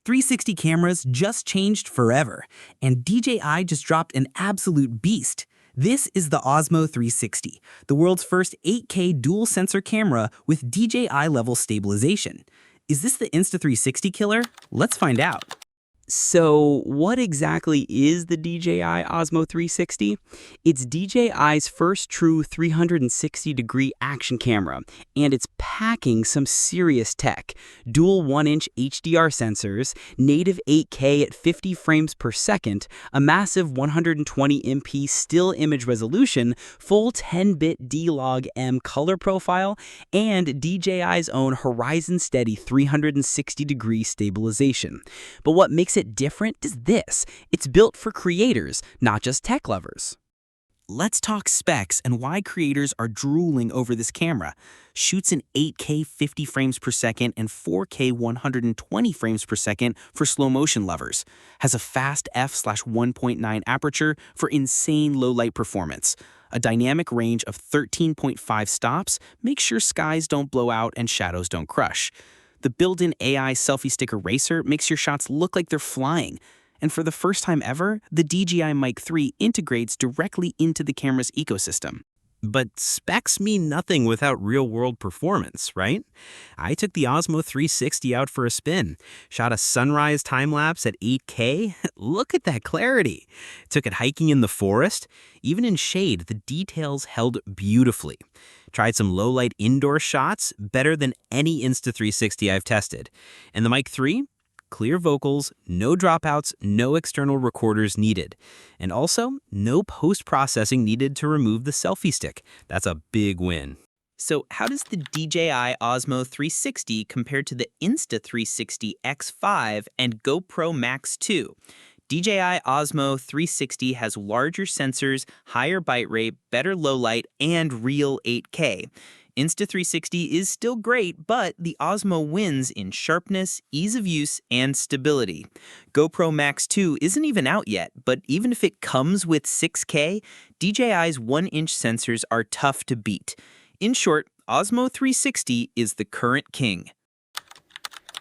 360 cameras just changed forever, and DJI just dropped an absolute beast. This is the Osmo 360, the world's first 8K dual-sensor camera with DJI-level stabilization. Is this the Insta360 killer? Let's find out. So what exactly is the DJI Osmo 360? It's DJI's first true 360-degree action camera, and it's packing some serious tech. Dual 1-inch HDR sensors, native 8K at 50 frames per second, a massive 120MP still image resolution, full 10-bit D-Log-M color profile, and DJI's own Horizon Steady 360-degree stabilization. But what makes it different is this: it's built for creators, not just tech lovers. Let's talk specs and why creators are drooling over this camera. Shoots in 8K 50 frames per second and 4K 120 frames per second for slow motion lovers. Has a fast f/1.9 aperture for insane low light performance. A dynamic range of 13.5 stops makes sure skies don't blow out and shadows don't crush. The built-in AI selfie stick eraser makes your shots look like they're flying. And for the first time ever, the DJI Mic 3 integrates directly into the camera's ecosystem. But specs mean nothing without real-world performance, right? I took the Osmo 360 out for a spin, shot a sunrise time-lapse at 8K. Look at that clarity. Took it hiking in the forest. Even in shade, the details held beautifully. Tried some low-light indoor shots, better than any Insta360 I've tested. And the Mic 3? Clear vocals, no dropouts, no external recorders needed. And also, no post-processing needed to remove the selfie stick. That's a big win. So how does the DJI Osmo 360 compare to the Insta360 X5 and GoPro Max 2? DJI Osmo 360 has larger sensors, higher bitrate, better low light, and real 8K. Insta360 is still great, but the Osmo wins in sharpness, ease of use, and stability. GoPro Max 2 isn't even out yet, but even if it comes with 6K, DJI's 1-inch sensors are tough to beat. In short, Osmo 360 is the current king.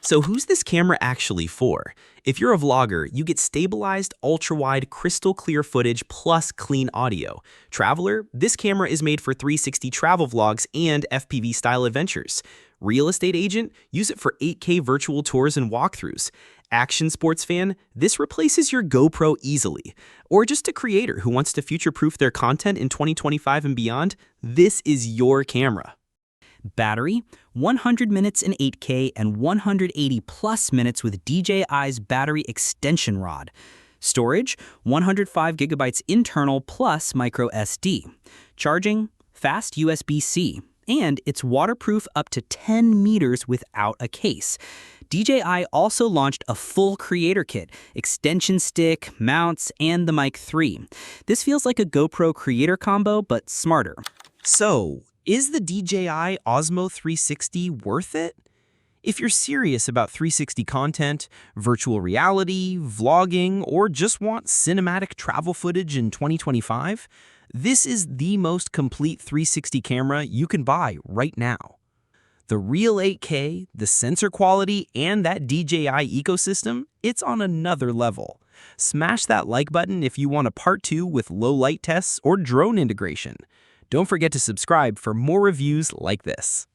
So who's this camera actually for? If you're a vlogger, you get stabilized, ultra-wide, crystal clear footage plus clean audio. Traveler, this camera is made for 360 travel vlogs and FPV-style adventures. Real estate agent, use it for 8K virtual tours and walkthroughs. Action sports fan, this replaces your GoPro easily. Or just a creator who wants to future-proof their content in 2025 and beyond, this is your camera. Battery, 100 minutes in 8K and 180 plus minutes with DJI's battery extension rod. Storage, 105 gigabytes internal plus micro SD. Charging, fast USB-C. And it's waterproof up to 10 meters without a case. DJI also launched a full creator kit, extension stick, mounts, and the Mic 3. This feels like a GoPro creator combo, but smarter. So, is the DJI Osmo 360 worth it? If you're serious about 360 content, virtual reality, vlogging, or just want cinematic travel footage in 2025, this is the most complete 360 camera you can buy right now. The real 8K, the sensor quality, and that DJI ecosystem, it's on another level. Smash that like button if you want a part 2 with low light tests or drone integration. Don't forget to subscribe for more reviews like this.